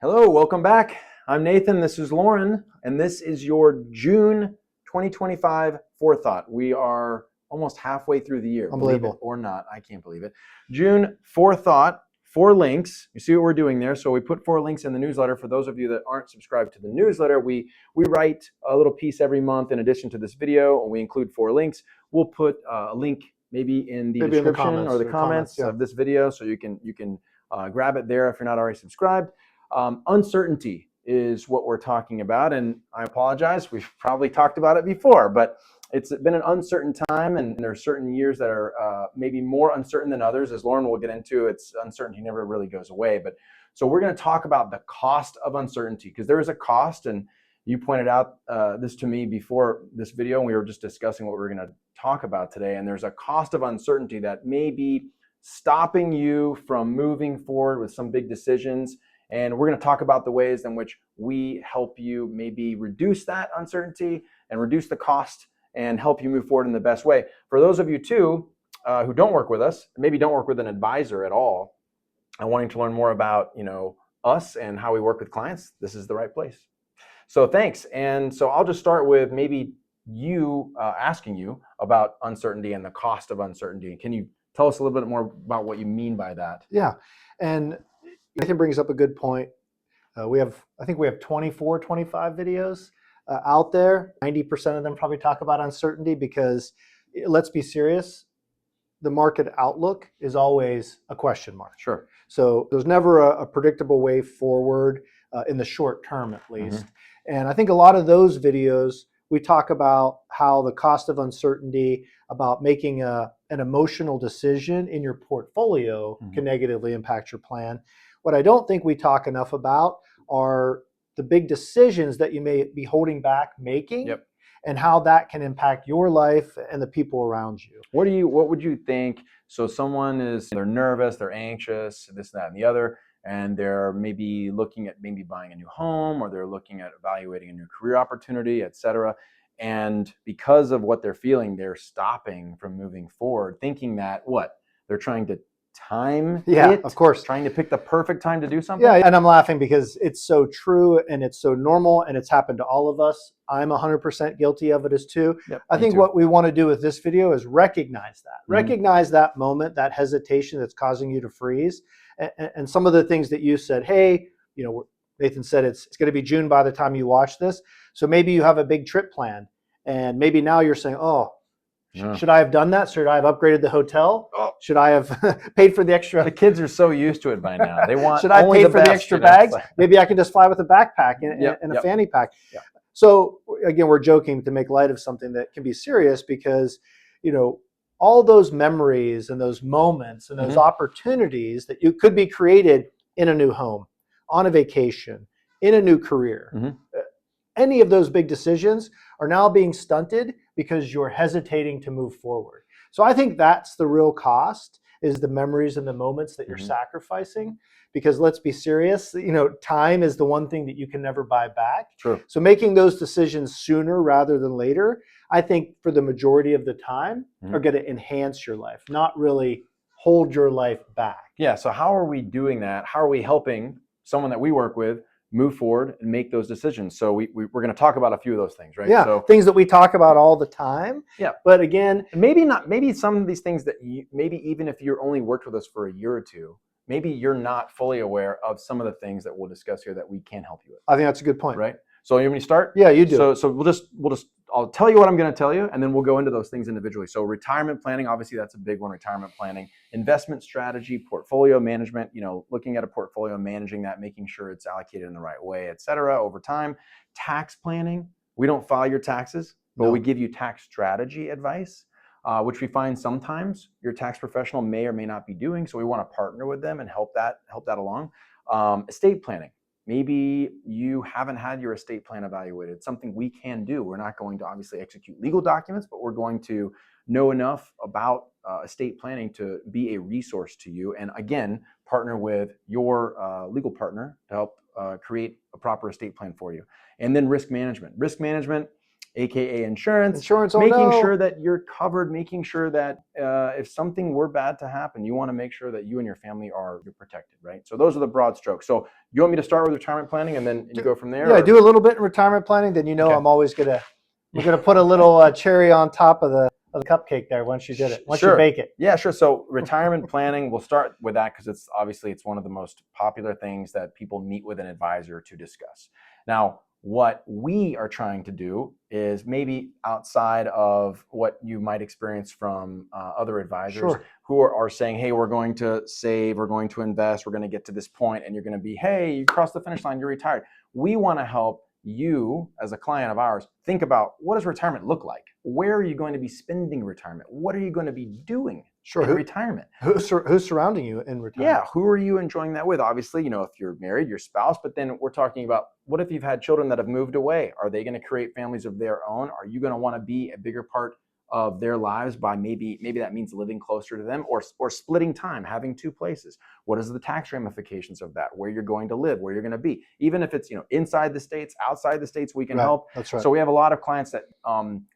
Hello, welcome back. I'm Nathan, this is Lauren, and this is your June 2025 4Thought. We are almost halfway through the year. Unbelievable. Believe it or not, I can't believe it. June 4Thought, 4 links. You see what we're doing there? So we put 4 links in the newsletter. For those of you that aren't subscribed to the newsletter, we write a little piece every month in addition to this video, and we include 4 links. We'll put a link maybe in the description or the comments of this video, so you can grab it there if you're not already subscribed. Uncertainty is what we're talking about, and I apologize, we've probably talked about it before, but it's been an uncertain time, and there are certain years that are maybe more uncertain than others. As Lauren will get into, it's uncertainty never really goes away. But so we're going to talk about the cost of uncertainty, because there is a cost, and you pointed out this to me before this video, and we were just discussing what we're going to talk about today. And there's a cost of uncertainty that may be stopping you from moving forward with some big decisions. And we're going to talk about the ways in which we help you maybe reduce that uncertainty and reduce the cost and help you move forward in the best way. For those of you too who don't work with us, maybe don't work with an advisor at all, and wanting to learn more about us and how we work with clients, this is the right place. So thanks. And so I'll just start with maybe you asking you about uncertainty and the cost of uncertainty. Can you tell us a little bit more about what you mean by that? Yeah, and Nathan brings up a good point. I think we have 24, 25 videos out there. 90% of them probably talk about uncertainty because, let's be serious, the market outlook is always a question mark. Sure. So there's never a predictable way forward in the short term, at least. Mm-hmm. And I think a lot of those videos, we talk about how the cost of uncertainty, about making an emotional decision in your portfolio can negatively impact your plan. What I don't think we talk enough about are the big decisions that you may be holding back making, and how that can impact your life and the people around you. What would you think? So someone they're nervous, they're anxious, this, that, and the other, and they're maybe looking at buying a new home, or they're looking at evaluating a new career opportunity, etc. And because of what they're feeling, they're stopping from moving forward, thinking that they're trying to time it, of course, trying to pick the perfect time to do something. Yeah, and I'm laughing because it's so true and it's so normal, and it's happened to all of us. I'm 100% guilty of it as too. I think what we want to do with this video is recognize that. Recognize that moment, that hesitation that's causing you to freeze. And some of the things that you said, hey, Nathan said it's going to be June by the time you watch this. So maybe you have a big trip planned, and maybe now you're saying, should I have done that? Should I have upgraded the hotel? Should I have paid for the extra? The kids are so used to it by now. They want should I pay for the extra bags? Maybe I can just fly with a backpack and a fanny pack. Yep. So again, we're joking to make light of something that can be serious, because all those memories and those moments and those opportunities that you could be created in a new home, on a vacation, in a new career. Any of those big decisions are now being stunted because you're hesitating to move forward. So I think that's the real cost, is the memories and the moments that you're sacrificing. Because let's be serious, time is the one thing that you can never buy back. True. So making those decisions sooner rather than later, I think for the majority of the time are going to enhance your life, not really hold your life back. Yeah, so how are we doing that? How are we helping someone that we work with move forward and make those decisions? So we're going to talk about a few of those things, right? Yeah, so, things that we talk about all the time. Yeah. But again, maybe some of these things that maybe even if you're only worked with us for a year or two, maybe you're not fully aware of some of the things that we'll discuss here that we can help you with. I think that's a good point. Right? So you want me to start? Yeah, you do. So I'll tell you what I'm going to tell you, and then we'll go into those things individually. So retirement planning, obviously that's a big one, retirement planning. Investment strategy, portfolio management, looking at a portfolio, managing that, making sure it's allocated in the right way, et cetera, over time. Tax planning, we don't file your taxes, but we give you tax strategy advice, which we find sometimes your tax professional may or may not be doing. So we want to partner with them and help that along. Estate planning. Maybe you haven't had your estate plan evaluated. It's something we can do. We're not going to obviously execute legal documents, but we're going to know enough about estate planning to be a resource to you. And again, partner with your legal partner to help create a proper estate plan for you. And then risk management. Risk management, AKA insurance. Insurance, oh making no. sure that you're covered, making sure that if something were bad to happen, you want to make sure that you and your family are protected, right? So those are the broad strokes. So you want me to start with retirement planning and then you go from there? Yeah, do a little bit in retirement planning, then okay. I'm always gonna put a little cherry on top of the cupcake there once you did it, once you bake it. Yeah, sure. So retirement planning, we'll start with that because it's one of the most popular things that people meet with an advisor to discuss. Now, what we are trying to do is maybe outside of what you might experience from other advisors who are saying, hey, we're going to save, we're going to invest, we're going to get to this point, and you're going to be, hey, you crossed the finish line, you're retired. We want to help you as a client of ours think about, what does retirement look like? Where are you going to be spending retirement? What are you going to be doing in retirement? Who's surrounding you in retirement? Yeah, who are you enjoying that with? Obviously, if you're married, your spouse, but then we're talking about, what if you've had children that have moved away? Are they going to create families of their own? Are you going to want to be a bigger part of their lives by maybe that means living closer to them, or splitting time, having two places? What is the tax ramifications of that? Where you're going to live, where you're going to be, even if it's inside the states, outside the states, we can help. That's right. So we have a lot of clients that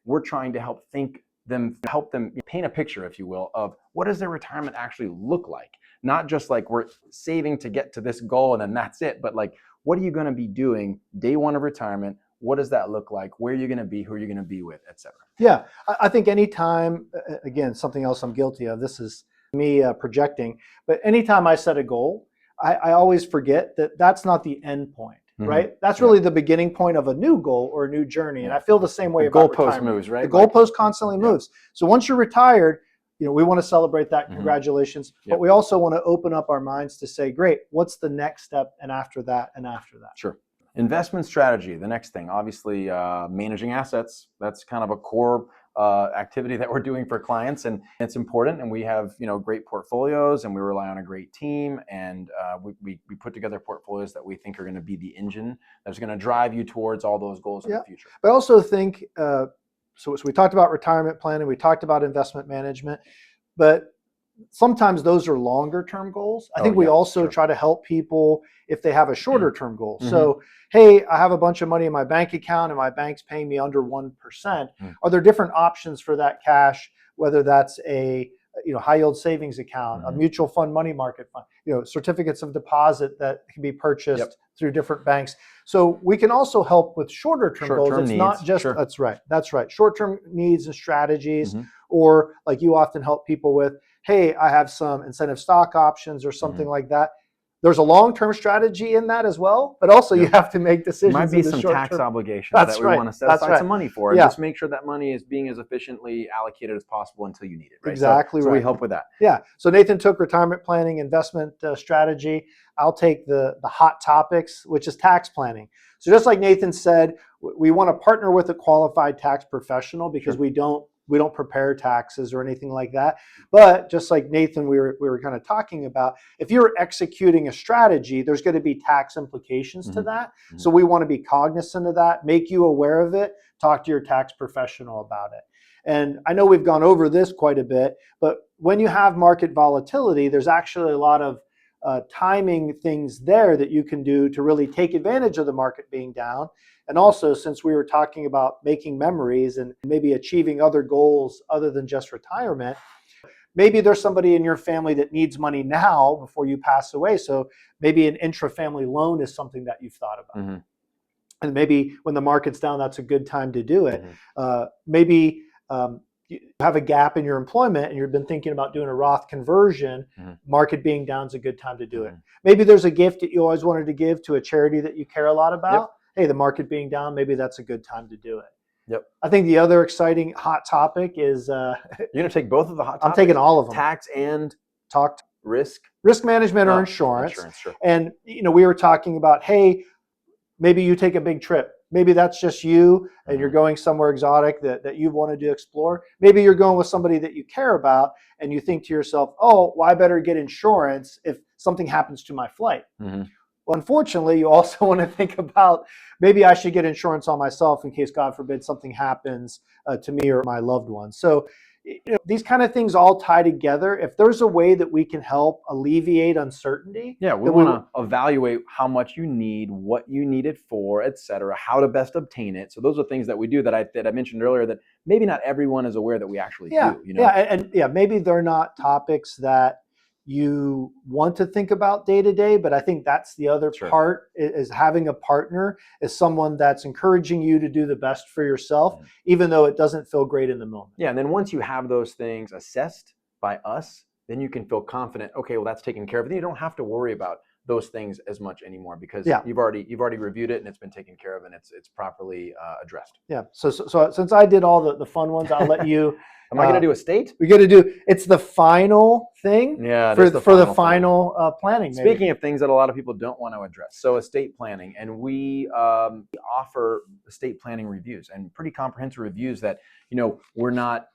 we're trying to help them paint a picture, if you will, of what does their retirement actually look like? Not just like we're saving to get to this goal and then that's it, but like, what are you going to be doing day one of retirement? What does that look like? Where are you going to be? Who are you going to be with, et cetera? Yeah, I think anytime, again, something else I'm guilty of, this is me projecting, but anytime I set a goal, I always forget that that's not the end point, right? That's really the beginning point of a new goal or a new journey. And I feel the same way about retirement. The goalpost moves, right? The goalpost constantly moves. So once you're retired, we want to celebrate that. Congratulations. But we also want to open up our minds to say, great, what's the next step? And after that, and after that. Sure. Investment strategy, the next thing, obviously managing assets. That's kind of a core activity that we're doing for clients, and it's important. And we have great portfolios, and we rely on a great team, and we put together portfolios that we think are going to be the engine that's going to drive you towards all those goals in the future. But I also think so we talked about retirement planning, we talked about investment management, but sometimes those are longer term goals. I think we also try to help people if they have a shorter term goal. So, hey, I have a bunch of money in my bank account and my bank's paying me under 1%. Are there different options for that cash, whether that's a high yield savings account, a mutual fund, money market fund, certificates of deposit that can be purchased through different banks. So we can also help with shorter term goals. It's needs. Not just, that's right. Short term needs and strategies, or like you often help people with, hey, I have some incentive stock options or something like that. There's a long-term strategy in that as well, but also you have to make decisions. Might be some tax obligations that we want to set aside some money for, and just make sure that money is being as efficiently allocated as possible until you need it. Right? Exactly. So we help with that. Yeah. So Nathan took retirement planning, investment strategy. I'll take the hot topics, which is tax planning. So just like Nathan said, we want to partner with a qualified tax professional because we don't prepare taxes or anything like that. But just like Nathan, we were kind of talking about, if you're executing a strategy, there's going to be tax implications to that. So we want to be cognizant of that, make you aware of it, talk to your tax professional about it. And I know we've gone over this quite a bit, but when you have market volatility, there's actually a lot of timing things there that you can do to really take advantage of the market being down. And also, since we were talking about making memories and maybe achieving other goals other than just retirement, maybe there's somebody in your family that needs money now before you pass away. So maybe an intra-family loan is something that you've thought about. And maybe when the market's down, that's a good time to do it. Maybe you have a gap in your employment and you've been thinking about doing a Roth conversion. Market being down is a good time to do it. Maybe there's a gift that you always wanted to give to a charity that you care a lot about. Hey, the market being down, maybe that's a good time to do it. I think the other exciting hot topic is you're gonna take both of the hot topics? I'm taking all of them. Tax and risk management or insurance. And we were talking about, hey, maybe you take a big trip. Maybe that's just you and you're going somewhere exotic that you've wanted to explore. Maybe you're going with somebody that you care about and you think to yourself, oh, well, I better get insurance if something happens to my flight. Well, unfortunately, you also want to think about maybe I should get insurance on myself in case, God forbid, something happens to me or my loved ones. So, these kind of things all tie together. If there's a way that we can help alleviate uncertainty, yeah, we want to evaluate how much you need, what you need it for, etc., how to best obtain it. So those are things that we do that I mentioned earlier that maybe not everyone is aware that we actually do. Maybe they're not topics that you want to think about day to day, but I think that's the other part is having a partner, is someone that's encouraging you to do the best for yourself, even though it doesn't feel great in the moment. Yeah, and then once you have those things assessed by us, then you can feel confident, okay, well, that's taken care of. Then you don't have to worry about those things as much anymore because you've already reviewed it and it's been taken care of and it's properly addressed. Yeah. So since I did all the fun ones, I'll let you. Am I going to do estate? We're going to do. It's the final thing. Yeah, for the final planning. Maybe. Speaking of things that a lot of people don't want to address, so estate planning, and we offer estate planning reviews and pretty comprehensive reviews that we're not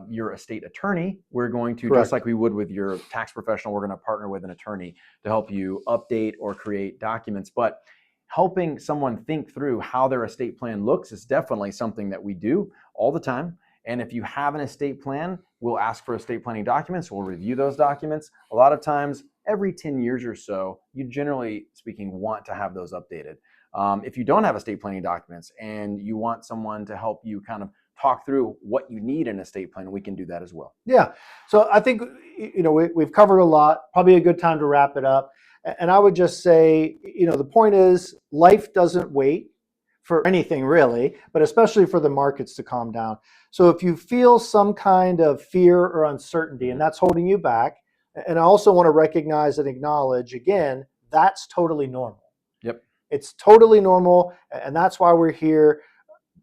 your estate attorney. We're going to, just like we would with your tax professional, we're going to partner with an attorney to help you update or create documents. But helping someone think through how their estate plan looks is definitely something that we do all the time. And if you have an estate plan, we'll ask for estate planning documents. We'll review those documents. A lot of times, every 10 years or so, you generally speaking want to have those updated. If you don't have estate planning documents and you want someone to help you kind of talk through what you need in an estate plan, we can do that as well. Yeah. So I think, we've covered a lot, probably a good time to wrap it up. And I would just say, the point is life doesn't wait for anything really, but especially for the markets to calm down. So if you feel some kind of fear or uncertainty and that's holding you back, and I also want to recognize and acknowledge again, that's totally normal. Yep. It's totally normal. And that's why we're here.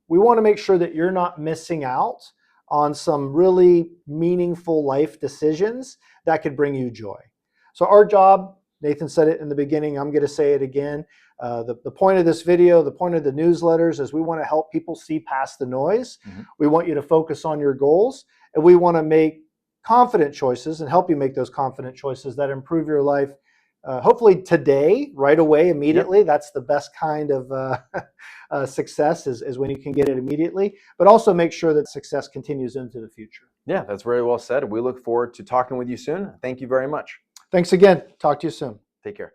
We want to make sure that you're not missing out on some really meaningful life decisions that could bring you joy. So our job, Nathan said it in the beginning, I'm going to say it again. The point of this video, the point of the newsletters is we want to help people see past the noise. We want you to focus on your goals, and we want to make confident choices and help you make those confident choices that improve your life. Hopefully today, right away, immediately. Yep. That's the best kind of success is when you can get it immediately, but also make sure that success continues into the future. Yeah, that's very well said. We look forward to talking with you soon. Thank you very much. Thanks again. Talk to you soon. Take care.